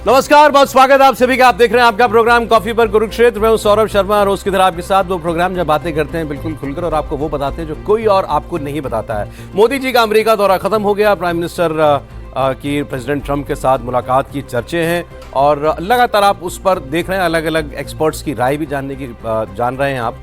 नमस्कार, बहुत स्वागत है आप सभी का। आप देख रहे हैं आपका प्रोग्राम कॉफी पर कुरुक्षेत्र। मैं हूं सौरभ शर्मा, रोज की तरह आपके साथ वो प्रोग्राम जब बातें करते हैं बिल्कुल खुलकर और आपको वो बताते हैं जो कोई और आपको नहीं बताता है। मोदी जी का अमेरिका दौरा खत्म हो गया। प्राइम मिनिस्टर की प्रेसिडेंट ट्रंप के साथ मुलाकात की चर्चे हैं और लगातार आप उस पर देख रहे हैं। अलग अलग एक्सपर्ट्स की राय भी जान रहे हैं आप।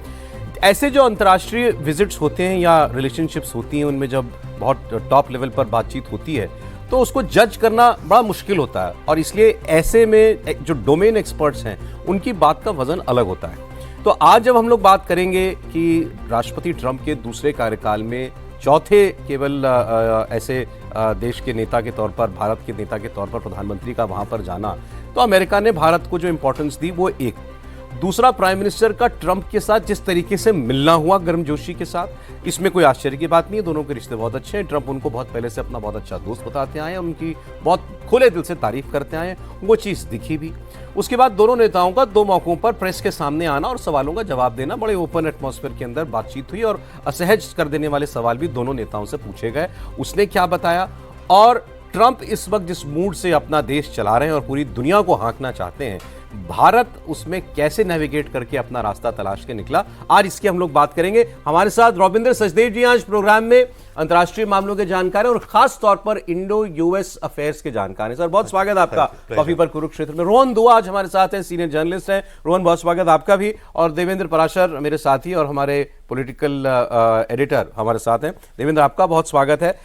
ऐसे जो अंतर्राष्ट्रीय विजिट्स होते हैं या रिलेशनशिप्स होती हैं, उनमें जब बहुत टॉप लेवल पर बातचीत होती है तो उसको जज करना बड़ा मुश्किल होता है और इसलिए ऐसे में जो डोमेन एक्सपर्ट्स हैं उनकी बात का वजन अलग होता है। तो आज जब हम लोग बात करेंगे कि राष्ट्रपति ट्रंप के दूसरे कार्यकाल में चौथे केवल ऐसे देश के नेता के तौर पर, भारत के नेता के तौर पर प्रधानमंत्री का वहां पर जाना, तो अमेरिका ने भारत को जो इंपॉर्टेंस दी वो एक। दूसरा, प्राइम मिनिस्टर का ट्रंप के साथ जिस तरीके से मिलना हुआ गर्मजोशी के साथ, इसमें कोई आश्चर्य की बात नहीं है। दोनों के रिश्ते बहुत अच्छे हैं। ट्रंप उनको बहुत पहले से अपना बहुत अच्छा दोस्त बताते आए हैं, उनकी बहुत खुले दिल से तारीफ करते आए हैं, वो चीज़ दिखी भी। उसके बाद दोनों नेताओं का दो मौकों पर प्रेस के सामने आना और सवालों का जवाब देना, बड़े ओपन एटमॉस्फेयर के अंदर बातचीत हुई और असहज कर देने वाले सवाल भी दोनों नेताओं से पूछे गए। उसने क्या बताया और ट्रंप इस वक्त जिस मूड से अपना देश चला रहे हैं और पूरी दुनिया को हाँकना चाहते हैं, भारत उसमें कैसे नेविगेट करके अपना रास्ता तलाश के निकला, आज इसकी हम लोग बात करेंगे। हमारे साथ रविंद्र सचदेव जी आज प्रोग्राम में अंतर्राष्ट्रीय मामलों के जानकार हैं और खास तौर पर इंडो यूएस अफेयर्स के जानकार हैं। सर, बहुत स्वागत है आपका कॉफी पर कुरुक्षेत्र में। रोहन दुआ आज हमारे साथ हैं, सीनियर जर्नलिस्ट हैं। रोहन, बहुत स्वागत आपका भी। और देवेंद्र पराशर मेरे साथी और हमारे पॉलिटिकल एडिटर हमारे साथ हैं। देवेंद्र, आपका बहुत स्वागत है।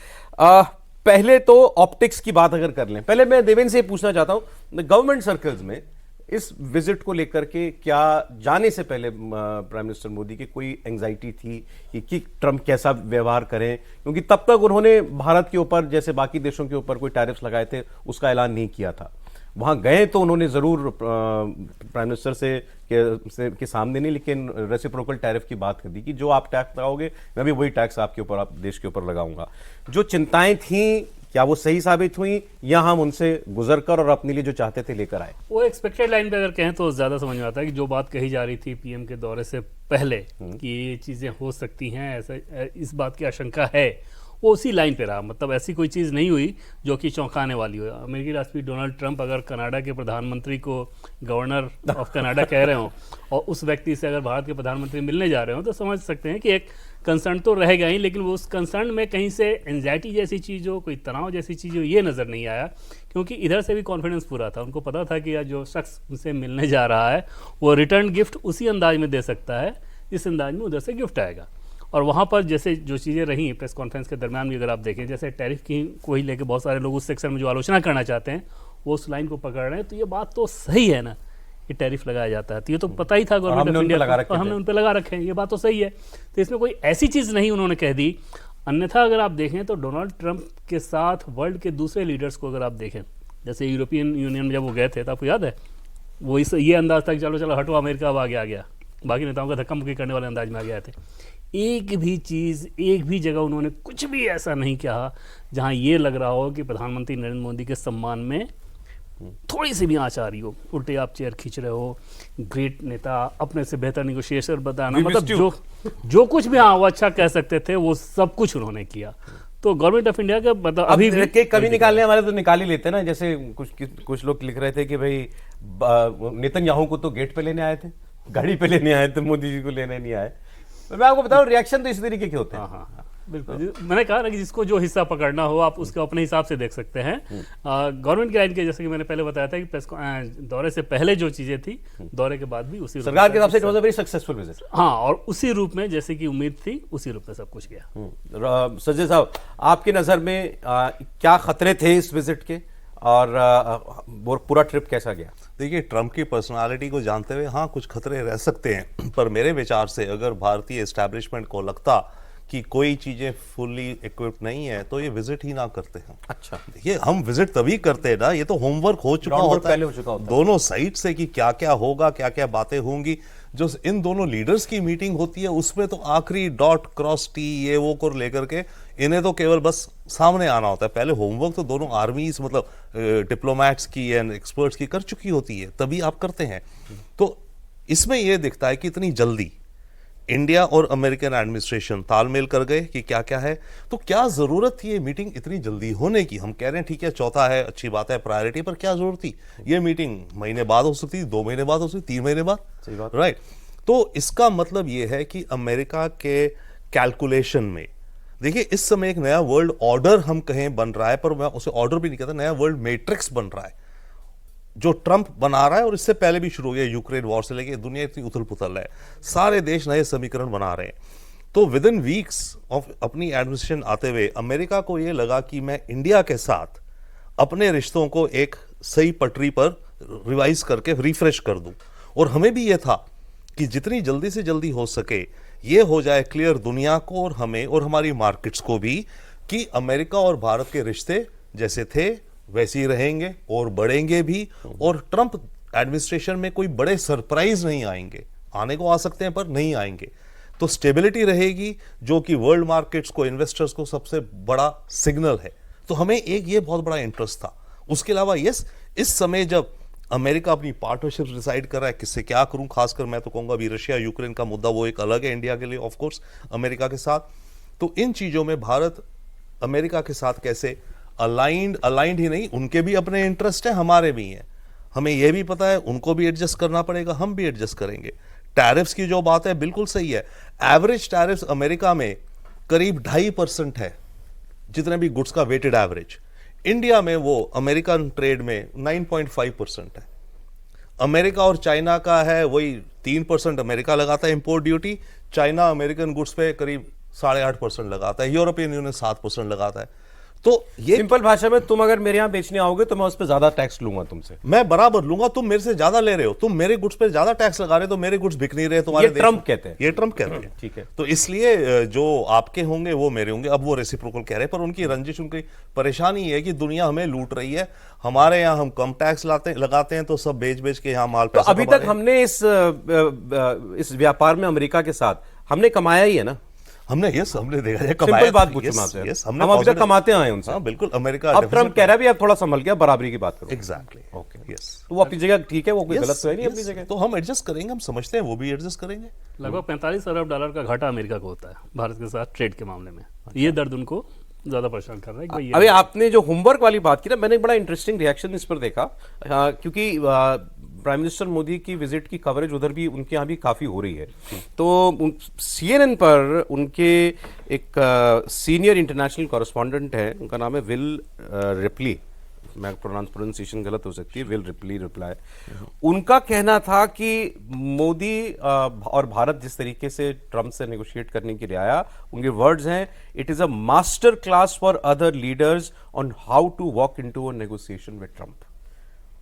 पहले तो ऑप्टिक्स की बात अगर कर लें, पहले मैं देवेंद्र से पूछना चाहता हूं, गवर्नमेंट सर्कल्स में इस विजिट को लेकर के क्या जाने से पहले प्राइम मिनिस्टर मोदी की कोई एंजाइटी थी कि ट्रंप कैसा व्यवहार करें? क्योंकि तब तक उन्होंने भारत के ऊपर जैसे बाकी देशों के ऊपर कोई टैरिफ्स लगाए थे, उसका ऐलान नहीं किया था। वहां गए तो उन्होंने जरूर प्राइम मिनिस्टर के सामने नहीं, लेकिन रेसिप्रोकल टैरिफ की बात कर दी कि जो आप टैक्स लगाओगे मैं भी वही टैक्स आपके ऊपर, आप देश के ऊपर लगाऊंगा। जो चिंताएं थीं, क्या वो सही साबित हुई या हम उनसे गुजरकर और अपने लिए जो चाहते थे लेकर आए? वो एक्सपेक्टेड लाइन पे अगर कहें तो ज्यादा समझ में आता है कि जो बात कही जा रही थी पीएम के दौरे से पहले कि ये चीजें हो सकती हैं, ऐसा इस बात की आशंका है, वो उसी लाइन पे रहा। मतलब ऐसी कोई चीज़ नहीं हुई जो कि चौंकाने वाली हो। अमेरिकी राष्ट्रपति डोनाल्ड ट्रंप अगर कनाडा के प्रधानमंत्री को गवर्नर ऑफ कनाडा कह रहे हो और उस व्यक्ति से अगर भारत के प्रधानमंत्री मिलने जा रहे हो तो समझ सकते हैं कि एक कंसर्न तो रहेगा ही, लेकिन वो उस कंसर्न में कहीं से एंजाइटी जैसी चीज़ हो, कोई तनाव जैसी चीज़ हो, ये नज़र नहीं आया। क्योंकि इधर से भी कॉन्फिडेंस पूरा था। उनको पता था कि जो शख्स उनसे मिलने जा रहा है वो रिटर्न गिफ्ट उसी अंदाज में दे सकता है जिस अंदाज में उधर से गिफ्ट आएगा। और वहाँ पर जैसे जो चीज़ें रही प्रेस कॉन्फ्रेंस के दरमियान भी अगर आप देखें, जैसे टैरिफ की को ही लेकर बहुत सारे लोग उस सेक्शन में जो आलोचना करना चाहते हैं वो उस लाइन को पकड़ रहे हैं। तो ये बात तो सही है ना कि टैरिफ लगाया जाता है, तो ये तो पता ही था गवर्नमेंट ऑफ इंडिया को, हमने उन पर लगा रखे हैं, ये बात तो सही है। तो इसमें कोई ऐसी चीज़ नहीं उन्होंने कह दी। अन्यथा अगर आप देखें तो डोनाल्ड ट्रंप के साथ वर्ल्ड के दूसरे लीडर्स को अगर आप देखें, जैसे यूरोपियन यूनियन में जब वो गए थे तो आपको याद है वो ये अंदाज था कि चलो चलो हटो, अमेरिका अब आगे आ गया, बाकी नेताओं का धक्का मुक्की करने वाले अंदाज में आ गए थे। एक भी चीज़, एक भी जगह उन्होंने कुछ भी ऐसा नहीं कहा जहां ये लग रहा हो कि प्रधानमंत्री नरेंद्र मोदी के सम्मान में थोड़ी सी भी आँच आ रही हो। उल्टे आप चेयर खींच रहे हो, ग्रेट नेता, अपने से बेहतर निगोशिएटर बताना, मतलब जो कुछ भी हाँ वो अच्छा कह सकते थे वो सब कुछ उन्होंने किया। तो गवर्नमेंट ऑफ इंडिया का मतलब अभी भी कभी निकालने वाले तो निकाल ही लेते ना। जैसे कुछ लोग लिख रहे थे कि भाई नेतन्याहू को तो गेट पे लेने आए थे, गाड़ी पे लेने आए थे, मोदी जी को लेने नहीं आए। मैं आपको बताऊं, रिएक्शन तो इस तरीके के होते हैं। हाँ, बिल्कुल। मैंने कहा ना कि जिसको जो हिस्सा पकड़ना हो आप उसको अपने हिसाब से देख सकते हैं। गवर्नमेंट की लाइन के, जैसे कि मैंने पहले बताया था कि प्रेस दौरे से पहले जो चीजें थी, दौरे के बाद भी उसी सरकार के हिसाब से it was a very successful visit. हाँ, और उसी रूप में जैसे कि उम्मीद थी उसी रूप में सब कुछ गया। सज्जन साहब, आपकी नजर में क्या खतरे थे इस विजिट के और पूरा ट्रिप कैसा गया? देखिए, ट्रंप की पर्सनालिटी को जानते हुए हाँ कुछ खतरे रह सकते हैं, पर मेरे विचार से अगर भारतीय एस्टैब्लिशमेंट को लगता कि कोई चीजें फुल्ली इक्विप्ड नहीं है तो ये विजिट ही ना करते हैं। अच्छा, देखिए, हम विजिट तभी करते हैं ना, ये तो होमवर्क हो चुका होता है दोनों साइड से कि क्या क्या होगा, क्या क्या बातें होंगी। जो इन दोनों लीडर्स की मीटिंग होती है उसमें तो आखिरी डॉट क्रॉस टी ये वो को लेकर के इन्हें तो केवल बस सामने आना होता है। पहले होमवर्क तो दोनों आर्मीज मतलब डिप्लोमैट्स की एंड एक्सपर्ट्स की कर चुकी होती है, तभी आप करते हैं। तो इसमें यह दिखता है कि इतनी जल्दी इंडिया और अमेरिकन एडमिनिस्ट्रेशन तालमेल कर गए कि क्या क्या है। तो क्या जरूरत थी ये मीटिंग इतनी जल्दी होने की? हम कह रहे हैं ठीक है, चौथा है, अच्छी बात है, प्रायोरिटी, पर क्या जरूरत थी? ये मीटिंग महीने बाद हो सकती थी, 2 महीने बाद हो सकती, 3 महीने बाद, सही बात। राइट। तो इसका मतलब ये है कि अमेरिका के कैलकुलेशन में, देखिए इस समय एक नया वर्ल्ड ऑर्डर हम कहें बन रहा है, पर मैं उसे ऑर्डर भी नहीं कहता, नया वर्ल्ड मैट्रिक्स बन रहा है जो ट्रंप बना रहा है, और इससे पहले भी शुरू हो गया यूक्रेन वॉर से लेके। दुनिया इतनी उथल पुथल है, सारे देश नए समीकरण बना रहे हैं। तो विद इन वीक्स ऑफ अपनी एडमिनिस्ट्रेशन आते हुए अमेरिका को यह लगा कि मैं इंडिया के साथ अपने रिश्तों को एक सही पटरी पर रिवाइज करके रिफ्रेश कर दूं, और हमें भी यह था कि जितनी जल्दी से जल्दी हो सके ये हो जाए क्लियर दुनिया को और हमें और हमारी मार्केट्स को भी कि अमेरिका और भारत के रिश्ते जैसे थे वैसे ही रहेंगे और बढ़ेंगे भी, और ट्रंप एडमिनिस्ट्रेशन में कोई बड़े सरप्राइज नहीं आएंगे। आने को आ सकते हैं पर नहीं आएंगे। तो स्टेबिलिटी रहेगी, जो कि वर्ल्ड मार्केट्स को, इन्वेस्टर्स को सबसे बड़ा सिग्नल है। तो हमें एक ये बहुत बड़ा इंटरेस्ट था। उसके अलावा यस, इस समय जब अमेरिका अपनी पार्टनरशिप डिसाइड कर रहा है किससे क्या करूं, खासकर मैं तो कहूंगा अभी रशिया यूक्रेन का मुद्दा वो एक अलग है इंडिया के लिए, ऑफ कोर्स अमेरिका के साथ। तो इन चीजों में भारत अमेरिका के साथ कैसे अलाइंड ही नहीं, उनके भी अपने इंटरेस्ट है, हमारे भी हैं। हमें यह भी पता है उनको भी एडजस्ट करना पड़ेगा, हम भी एडजस्ट करेंगे। टैरिफ्स की जो बात है बिल्कुल सही है। एवरेज टैरिफ्स अमेरिका में करीब 2.5% है, जितने भी गुड्स का वेटेड एवरेज। इंडिया में वो अमेरिकन ट्रेड में 9.5% है। अमेरिका और चाइना का है वही 3% अमेरिका लगाता है import duty, China American goods पे करीब 8.5% लगाता है, यूरोपियन यूनियन 7% लगाता है। तो ये सिंपल भाषा में, तुम अगर मेरे यहां बेचने आओगे तो मैं उस पर ज्यादा टैक्स लूंगा तुमसे, मैं बराबर लूंगा, तुम मेरे से ज्यादा ले रहे हो, तुम मेरे गुड्स पे ज्यादा टैक्स लगा रहे हो, तो मेरे गुड्स बिक नहीं रहे तुम्हारे ये ट्रंप कहते हैं। ये ट्रंप कहते हैं, ठीक है। तो इसलिए जो आपके होंगे वो मेरे होंगे। अब वो रेसिप्रोकल कह रहे हैं, पर उनकी रंजिश, उनकी परेशानी है कि दुनिया हमें लूट रही है, हमारे यहाँ हम कम टैक्स लगाते हैं तो सब बेच बेच के यहाँ माल। तो अभी तक हमने इस व्यापार में अमेरिका के साथ हमने कमाया ही है ना? हमने देखा है, सिंपल बात पूछूं आपसे, हम अभी तक कमाते आए उनसे। हाँ बिल्कुल। अमेरिका अब ट्रंप कह रहा है भी आप थोड़ा संभल के बराबरी की बात करो। Exactly, okay, yes. तो वो अपनी जगह ठीक है, वो कोई गलत तो है नहीं अपनी जगह। तो हम एडजस्ट करेंगे, हम समझते हैं वो भी एडजस्ट करेंगे। लगभग 45 अरब डॉलर का घाटा अमेरिका को होता है भारत के साथ ट्रेड के मामले में। ये दर्द उनको ज्यादा परेशान कर रहा है कि भाई अभी आपने जो होमवर्क वाली बात की ना, मैंने बड़ा इंटरेस्टिंग रिएक्शन इस पर देखा, क्योंकि प्राइम मिनिस्टर मोदी की विजिट की कवरेज उधर भी उनके यहाँ भी काफ़ी हो रही है। तो CNN पर उनके एक सीनियर इंटरनेशनल कॉरेस्पॉन्डेंट है, उनका नाम है विल रिप्ली, मैं प्रोनाउंसिएशन गलत हो सकती है, विल रिप्लाई। उनका कहना था कि मोदी और भारत जिस तरीके से ट्रंप से नेगोशिएट करने के लिए आया, उनके वर्ड्स हैं, it is a master class for other leaders on how to walk into a negotiation with Trump.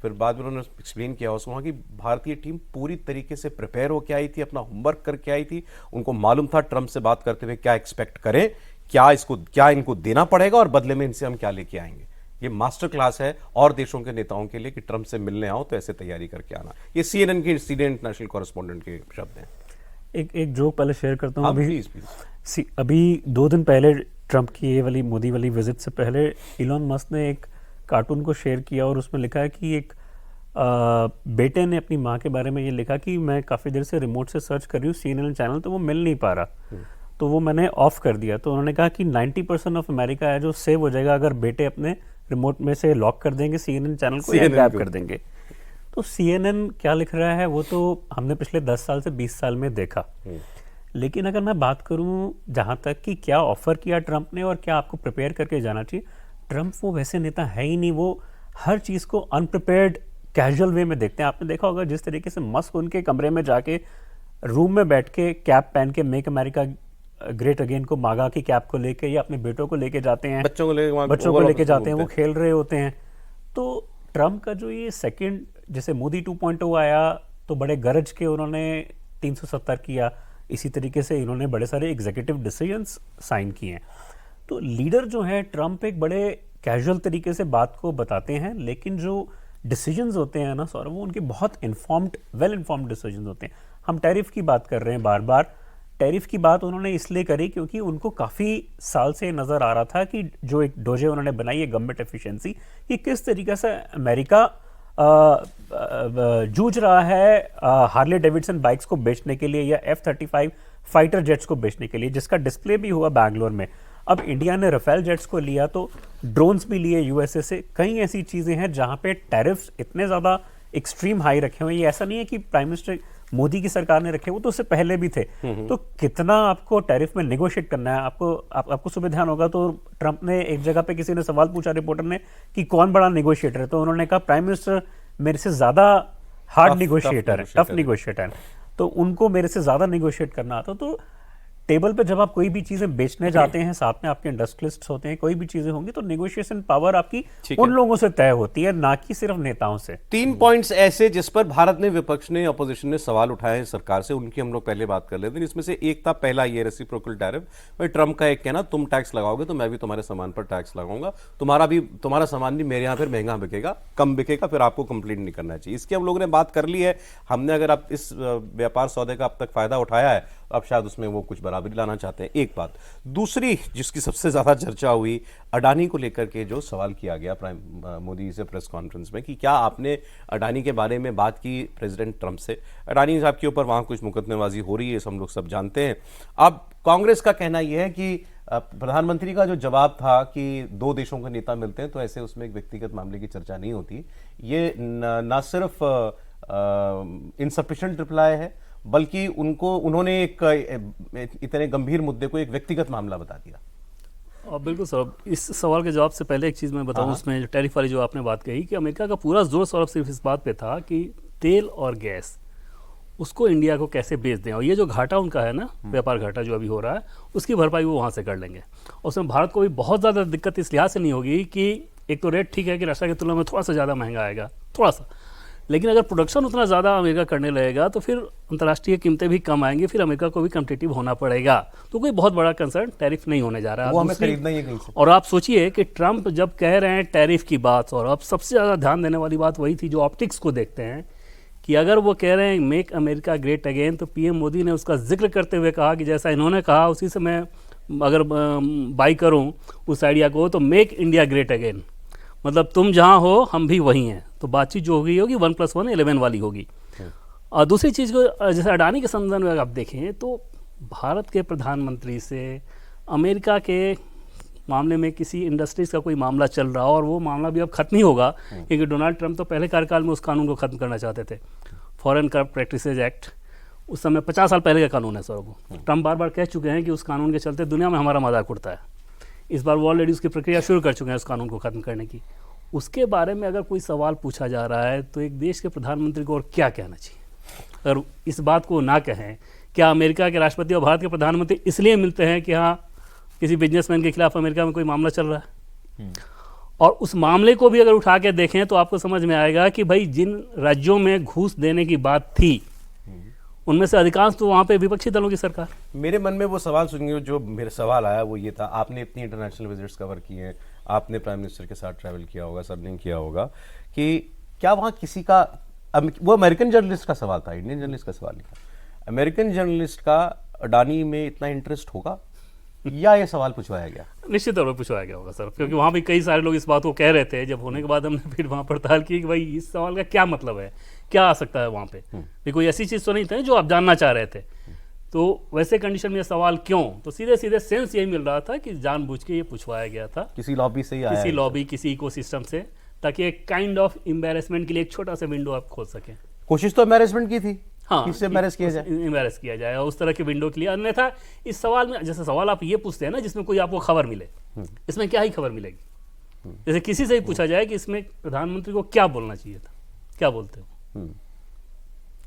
फिर बाद में उन्होंने एक्सप्लेन किया उसको कि भारतीय टीम पूरी तरीके से प्रिपेयर होकर आई थी, अपना होमवर्क करके आई थी, उनको मालूम था ट्रंप से बात करते हुए क्या एक्सपेक्ट करें, क्या इनको देना पड़ेगा और बदले में इनसे हम क्या लेके आएंगे। ये मास्टर क्लास है और देशों के नेताओं के लिए कि ट्रंप से मिलने आओ तो ऐसे तैयारी करके आना। ये CNN के सीनियर इंटरनेशनल कॉरेस्पॉन्डेंट के शब्द हैं। एक जोक पहले शेयर करता हूँ। प्लीज। अभी 2 दिन पहले ट्रंप की ये वाली मोदी वाली विजिट से पहले इलॉन मस्क ने एक कार्टून को शेयर किया और उसमें लिखा है कि एक बेटे ने अपनी माँ के बारे में ये लिखा कि मैं काफ़ी देर से रिमोट से सर्च कर रही हूँ CNN चैनल, तो वो मिल नहीं पा रहा, तो वो मैंने ऑफ कर दिया। तो उन्होंने कहा कि 90% ऑफ अमेरिका है जो सेव हो जाएगा अगर बेटे अपने रिमोट में से लॉक कर देंगे CNN चैनल को या गायब कर देंगे। तो CNN क्या लिख रहा है वो तो हमने पिछले 10 साल से 20 साल में देखा। लेकिन अगर मैं बात करूं जहां तक कि क्या ऑफर किया ट्रंप ने और क्या आपको प्रिपेयर करके जाना चाहिए, ट्रंप वो वैसे नेता है ही नहीं। वो हर चीज़ को अनप्रिपेयर्ड कैजुअल वे में देखते हैं। आपने देखा होगा जिस तरीके से मस्क उनके कमरे में जाके रूम में बैठ के कैप पहन के मेक अमेरिका ग्रेट अगेन को मागा की कैप को लेके या अपने बेटों को लेके जाते हैं, बच्चों को लेके जाते हैं, वो खेल रहे होते हैं। तो ट्रंप का जो ये सेकंड, जैसे मोदी 2.0 आया तो बड़े गरज के उन्होंने 370 किया, इसी तरीके से इन्होंने बड़े सारे एग्जीक्यूटिव डिसीजंस साइन किए हैं। तो लीडर जो है ट्रंप एक बड़े कैजुअल तरीके से बात को बताते हैं, लेकिन जो डिसीजंस होते हैं ना सौरभ, वो उनके बहुत इन्फॉर्म्ड, वेल इन्फॉर्म्ड डिसीजंस होते हैं। हम टैरिफ की बात कर रहे हैं बार बार, टैरिफ की बात उन्होंने इसलिए करी क्योंकि उनको काफ़ी साल से नज़र आ रहा था कि जो एक डोजे उन्होंने बनाई है गवर्नमेंट एफिशिएंसी, कि किस तरीके से अमेरिका जूझ रहा है हार्ले डेविडसन बाइक्स को बेचने के लिए या F-35 फाइटर जेट्स को बेचने के लिए, जिसका डिस्प्ले भी हुआ बैंगलोर में। अब इंडिया ने राफेल जेट्स को लिया तो ड्रोन्स भी लिए यूएसए से। कई ऐसी चीजें हैं जहां पे टैरिफ्स इतने ज्यादा एक्सट्रीम हाई रखे हुए हैं। ये ऐसा नहीं है कि प्राइम मिनिस्टर मोदी की सरकार ने रखे, वो तो उससे पहले भी थे। तो कितना आपको टैरिफ में नेगोशिएट करना है। आपको सुबह ध्यान होगा तो ट्रंप ने एक जगह पे किसी ने सवाल पूछा रिपोर्टर ने कि कौन बड़ा नेगोशिएटर है, तो उन्होंने कहा प्राइम मिनिस्टर मेरे से ज्यादा हार्ड नेगोशिएटर है, टफ नेगोशिएटर है, तो उनको मेरे से ज्यादा नेगोशिएट करना आता। तो टेबल पे जब आप कोई भी चीजें बेचने जाते हैं, साथ में आपके इंडस्ट्रियलिस्ट होते हैं, कोई भी चीजें होंगी, तो नेगोशिएशन पावर आपकी उन लोगों से तय होती है, ना कि सिर्फ नेताओं से। 3 पॉइंट्स ऐसे जिस पर भारत ने, विपक्ष ने, अपोजिशन ने सवाल उठाए हैं सरकार से, उनकी हम लोग पहले बात कर लेते हैं। इसमें से एक था पहला ये रेसिप्रोकल टैरिफ। भाई ट्रंप का एक कहना, तुम टैक्स लगाओगे तो मैं भी तुम्हारे सामान पर टैक्स लगाऊंगा, तुम्हारा सामान भी मेरे यहाँ फिर महंगा बिकेगा, कम बिकेगा, फिर आपको कंप्लेंट नहीं करना चाहिए। इसकी हम लोगों ने बात कर ली है। हमने अगर आप इस व्यापार सौदे का अब तक फायदा उठाया है, अब शायद उसमें वो कुछ बराबरी लाना चाहते हैं। एक बात। दूसरी जिसकी सबसे ज्यादा चर्चा हुई, अडानी को लेकर के जो सवाल किया गया मोदी से प्रेस कॉन्फ्रेंस में कि क्या आपने अडानी के बारे में बात की प्रेसिडेंट ट्रंप से। अडानी साहब के ऊपर वहां कुछ मुकदमेबाजी हो रही है, हम लोग सब जानते हैं। अब कांग्रेस का कहना यह है कि प्रधानमंत्री का जो जवाब था कि 2 देशों के नेता मिलते हैं तो ऐसे उसमें एक व्यक्तिगत मामले की चर्चा नहीं होती, ये ना सिर्फ इनसफिशिएंट रिप्लाई है, बल्कि उन्होंने एक इतने गंभीर मुद्दे को एक व्यक्तिगत मामला बता दिया। बिल्कुल सौरभ, इस सवाल के जवाब से पहले एक चीज़ मैं बताऊं, उसमें जो टैरिफ वाली जो आपने बात कही कि अमेरिका का पूरा जोर सौरभ सिर्फ इस बात पे था कि तेल और गैस उसको इंडिया को कैसे बेच दें, और ये जो घाटा उनका है ना, व्यापार घाटा जो अभी हो रहा है, उसकी भरपाई वो वहाँ से कर लेंगे। और उसमें भारत को भी बहुत ज़्यादा दिक्कत इस लिहाज से नहीं होगी कि एक तो रेट ठीक है कि रशिया की तुलना में थोड़ा सा ज़्यादा महंगा आएगा, थोड़ा सा, लेकिन अगर प्रोडक्शन उतना ज़्यादा अमेरिका करने लगेगा तो फिर अंतर्राष्ट्रीय कीमतें भी कम आएंगी, फिर अमेरिका को भी कम्पिटिटिव होना पड़ेगा। तो कोई बहुत बड़ा कंसर्न टैरिफ नहीं होने जा रहा है, वो हमें खरीदना ही है कहीं से। और आप सोचिए कि ट्रंप जब कह रहे हैं टैरिफ की बात, और अब सबसे ज़्यादा ध्यान देने वाली बात वही थी जो ऑप्टिक्स को देखते हैं कि अगर वो कह रहे हैं मेक अमेरिका ग्रेट अगेन, तो पीएम मोदी ने उसका जिक्र करते हुए कहा कि जैसा इन्होंने कहा उसी से मैं अगर बाई करूँ उस आइडिया को, तो मेक इंडिया ग्रेट अगेन, मतलब तुम जहाँ हो हम भी वहीं हैं। तो बातचीत जो होगी 1+1 11 वाली होगी। और दूसरी चीज़ को जैसे अडानी के संदर्भ में अगर आप देखें तो भारत के प्रधानमंत्री से अमेरिका के मामले में किसी इंडस्ट्रीज का कोई मामला चल रहा हो, और वो मामला भी अब खत्म ही होगा, क्योंकि डोनाल्ड ट्रंप तो पहले कार्यकाल में उस कानून को खत्म करना चाहते थे, फॉरेन करप्ट प्रैक्टिसेज एक्ट। उस समय 50 साल पहले का कानून है सर। वो ट्रंप बार बार कह चुके हैं कि उस कानून के चलते दुनिया में हमारा मजाक उड़ता है। इस बार वो ऑलरेडी उसकी प्रक्रिया शुरू कर चुके हैं उस कानून को खत्म करने की। उसके बारे में अगर कोई सवाल पूछा जा रहा है तो एक देश के प्रधानमंत्री को और क्या कहना चाहिए? अगर इस बात को ना कहें, क्या अमेरिका के राष्ट्रपति और भारत के प्रधानमंत्री इसलिए मिलते हैं कि हाँ किसी बिजनेसमैन के खिलाफ अमेरिका में कोई मामला चल रहा है? और उस मामले को भी अगर उठा के देखें तो आपको समझ में आएगा कि भाई जिन राज्यों में घूस देने की बात थी उनमें से अधिकांश तो वहाँ पे विपक्षी दलों की सरकार। मेरे मन में वो सवाल सुनिए, जो मेरा सवाल आया वो ये था, आपने इतनी इंटरनेशनल विजिट्स कवर की हैं, आपने प्राइम मिनिस्टर के साथ ट्रैवल किया होगा, सर ने किया होगा, कि क्या वहाँ किसी का, वो अमेरिकन जर्नलिस्ट का सवाल था, इंडियन जर्नलिस्ट का सवाल नहीं था, अमेरिकन जर्नलिस्ट का अडानी में इतना इंटरेस्ट होगा या ये सवाल पूछवाया गया? निश्चित तौर पर पूछवाया गया होगा सर, क्योंकि वहाँ भी कई सारे लोग इस बात को कह रहे थे। जब होने के बाद हमने फिर वहाँ पड़ताल की कि भाई इस सवाल का क्या मतलब है, क्या आ सकता है वहाँ पे, भी कोई ऐसी चीज़ तो नहीं थी जो आप जानना चाह रहे थे। तो वैसे कंडीशन में सवाल क्यों, तो सीधे सीधे सेंस यही मिल रहा था कि जानबूझ के ये पूछवाया गया था, किसी लॉबी से ही आया, किसी लॉबी, किसी इकोसिस्टम से, ताकि एक काइंड ऑफ एम्बैरेसमेंट के लिए एक छोटा सा विंडो आप खोल सकें। कोशिश तो एम्बैरेसमेंट की थी, हाँ, किससे एम्बैरेस किया जाए, एम्बैरेस किया जाए, और उस तरह के विंडो के लिए। अन्यथा इस सवाल में, जैसे सवाल आप ये पूछते हैं ना जिसमें कोई आपको खबर मिले, इसमें क्या ही खबर मिलेगी? जैसे किसी से ही पूछा जाए कि इसमें प्रधानमंत्री को क्या बोलना चाहिए था, क्या बोलते हो,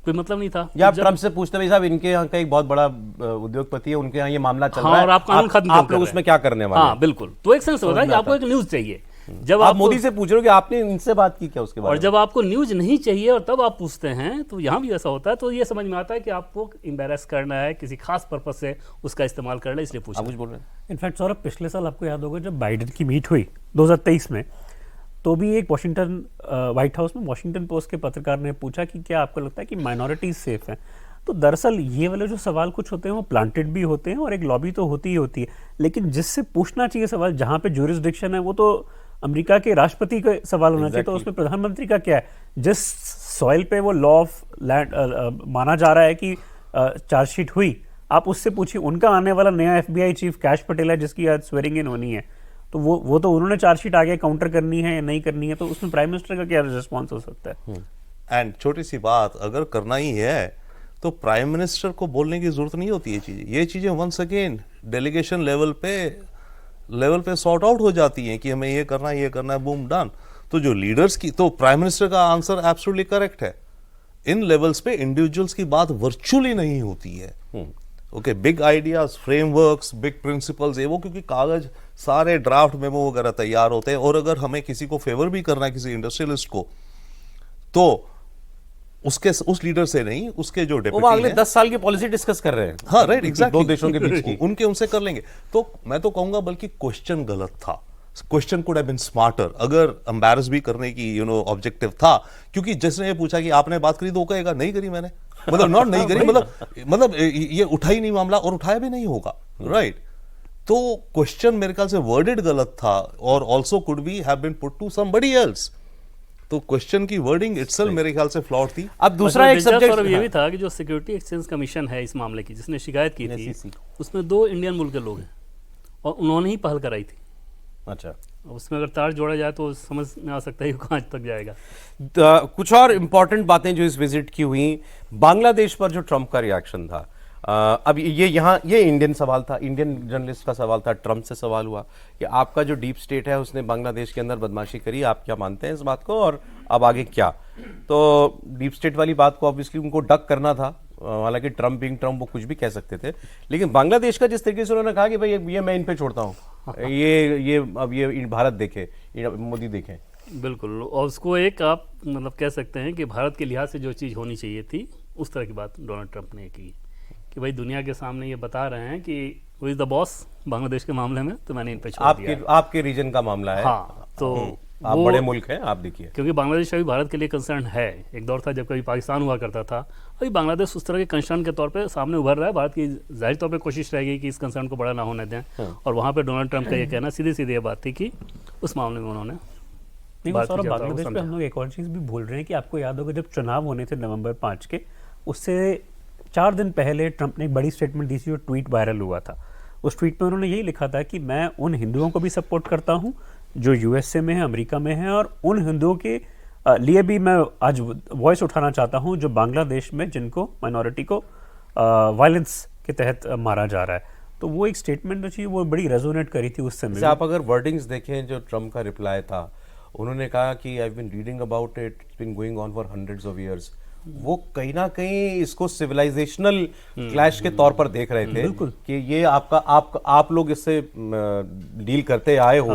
कोई मतलब नहीं था। या आप ट्रंप से पूछते भाई साहब इनके यहाँ का एक बहुत बड़ा उद्योगपति है, उनके यहाँ ये मामला चल रहा है, और आप कानून खत्म आप लोग उसमें क्या करने वाले हैं? हाँ बिल्कुल, तो एक सेंस होता है कि आपको एक न्यूज चाहिए। जब आप मोदी से पूछ रहे हो कि आपने इनसे बात की क्या उसके बारे में, और जब आपको न्यूज नहीं चाहिए और तब आप पूछते हैं, तो यहाँ भी ऐसा होता है। तो ये समझ में आता है कि आपको एम्बैरेस करना है, किसी खास पर्पज से उसका इस्तेमाल करना है, इसलिए पूछा। कुछ बोल रहे हैं? इनफैक्ट सौरभ, पिछले साल आपको याद होगा जब बाइडेन की मीट हुई 2023 में, तो भी एक वाशिंगटन व्हाइट हाउस में वॉशिंगटन पोस्ट के पत्रकार ने पूछा कि क्या आपको लगता है कि माइनॉरिटीज सेफ हैं? तो दरअसल ये वाले जो सवाल कुछ होते हैं वो प्लांटेड भी होते हैं, और एक लॉबी तो होती ही होती है, लेकिन जिससे पूछना चाहिए सवाल, जहाँ पे ज्यूरिसडिक्शन है, वो तो अमेरिका के राष्ट्रपति का सवाल होना चाहिए। तो उसमें प्रधानमंत्री का क्या है? जिस सॉइल पे वो लॉ ऑफ लैंड माना जा रहा है कि चार्जशीट हुई, आप उससे पूछिए, उनका आने वाला नया FBI चीफ कैश पटेल है जिसकी आज स्वेरिंग इन होनी है, तो वो तो उन्होंने चार्जशीट आगे काउंटर करनी है या नहीं करनी है, तो उसमें प्राइम मिनिस्टर का क्या रिस्पॉन्स हो सकता है? एंड छोटी सी बात, अगर करना ही है तो प्राइम मिनिस्टर को बोलने की जरूरत नहीं होती ये चीजें वंस अगेन डेलीगेशन लेवल पे सॉर्ट आउट हो जाती हैं कि हमें ये करना है, बूम डन। तो जो लीडर्स की, तो प्राइम मिनिस्टर का आंसर एब्सोल्युटली करेक्ट है, इन लेवल्स पे इंडिविजुअल्स की बात वर्चुअली नहीं होती है। Okay, big ideas, frameworks, big principles, वो क्योंकि कागज सारे ड्राफ्ट मेमो वगैरह तैयार होते हैं, और अगर हमें किसी को फेवर भी करना है, किसी इंडस्ट्रियलिस्ट को, तो उस लीडर से नहीं, उसके जो वो डेप्यूटी अगले 10 साल की पॉलिसी डिस्कस कर रहे हैं। हाँ, राइट, एग्जैक्टली, दो देशों के बीच की। उनसे कर लेंगे। तो मैं तो कहूंगा बल्कि क्वेश्चन गलत था, question could have been smarter, अगर एम्बैरस भी करने की ऑब्जेक्टिव था, क्योंकि जिसने ये पूछा कि आपने बात करी, तो वो कहेगा नहीं करी मैंने, मतलब नॉट नहीं करी, मतलब ये उठा ही नहीं मामला, और उठाया भी नहीं होगा, राइट। तो क्वेश्चन मेरे ख्याल से वर्डेड गलत था, और also could be have been put to somebody else. तो क्वेश्चन की वर्डिंग इटसेल्फ मेरे ख्याल से फ्लॉट थी। अब दूसरा एक सब्जेक्ट ये भी था कि जो सिक्योरिटी एक्सचेंज कमीशन है इस मामले की, जिसने शिकायत की थी, उसमें 2 इंडियन मुल्क के लोग हैं, और उन्होंने ही पहल कराई थी। अच्छा, उसमें अगर तार जोड़ा जाए तो समझ में आ सकता है कि कहाँ तक जाएगा। कुछ और इम्पोर्टेंट बातें जो इस विजिट की हुई, बांग्लादेश पर जो ट्रंप का रिएक्शन था, अब ये इंडियन सवाल था, इंडियन जर्नलिस्ट का सवाल था, ट्रंप से सवाल हुआ कि आपका जो डीप स्टेट है उसने बांग्लादेश के अंदर बदमाशी करी, आप क्या मानते हैं इस बात को, और अब आगे क्या? तो डीप स्टेट वाली बात को ऑब्वियसली उनको डक करना था, हालांकि ट्रंप बिंग ट्रंप वो कुछ भी कह सकते थे, लेकिन बांग्लादेश का जिस तरीके से उन्होंने कहा कि भाई ये मैं इन पे छोड़ता हूँ, ये भारत देखे, मोदी देखें, बिल्कुल, और उसको एक आप मतलब कह सकते हैं कि भारत के लिहाज से जो चीज़ होनी चाहिए थी, उस तरह की बात डोनाल्ड ट्रंप ने की कि भाई दुनिया के सामने ये बता रहे हैं कि who is the boss Bangladesh के मामले में, तो मैंने इन पे छोड़ दिया। आपके रीजन का मामला है। हाँ, तो आप बड़े मुल्क हैं, आप देखिए, क्योंकि बांग्लादेश अभी भारत के लिए कंसर्न है। एक दौर था जब कभी पाकिस्तान हुआ करता था, अभी बांग्लादेश उस तरह के कंसर्न के तौर पे सामने उभर रहा है। भारत की जाहिर तौर पे कोशिश रहेगी कि इस कंसर्न को बड़ा ना होने दें, और वहाँ पे डोनाल्ड ट्रंप का ये कहना सीधी सीधी ये बात थी कि उस मामले में उन्होंने बांग्लादेश पे हम लोग एक और चीज़ भी भूल रहे हैं कि आपको याद होगा जब चुनाव होने थे नवंबर 5 के, उससे 4 दिन पहले ट्रंप ने एक बड़ी स्टेटमेंट दी थी, जो ट्वीट वायरल हुआ था। उस ट्वीट में उन्होंने यही लिखा था कि मैं उन हिंदुओं को भी सपोर्ट करता हूं जो USA में है, अमेरिका में है, और उन हिंदुओं के लिए भी मैं आज वॉइस उठाना चाहता हूं जो बांग्लादेश में जिनको माइनॉरिटी को वायलेंस के तहत मारा जा रहा है। तो वो एक स्टेटमेंट जो थी वो बड़ी रेजोनेट करी थी उस समय। आप अगर वर्डिंग्स देखें जो ट्रंप का रिप्लाई था, उन्होंने कहा कि I have been reading about it, it's been going on for hundreds of years. वो कहीं ना कहीं इसको सिविलाइजेशनल क्लैश के तौर पर देख रहे थे कि ये आप लोग इससे डील करते आए हो,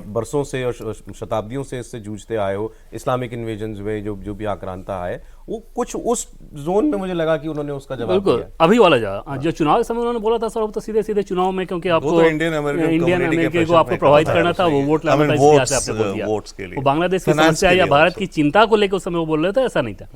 बरसों से और शताब्दियों से इससे जूझते आए हो, इस्लामिक इन्वेजन्स हुए, जो भी आक्रांता आए, वो कुछ उस जोन में मुझे लगा कि उन्होंने उसका जवाब दिया। अभी वाला जो चुनाव के समय उन्होंने बोला था सर, वो तो सीधे सीधे चुनाव में, क्योंकि आपको इंडियन अमेरिकी को आपको प्रभावित करना था, वो वोट लाना था, इसलिए आपने बोल दिया। वो बांग्लादेश की समस्या या भारत की चिंता को लेकर उस समय वो बोल रहे थे, ऐसा नहीं था।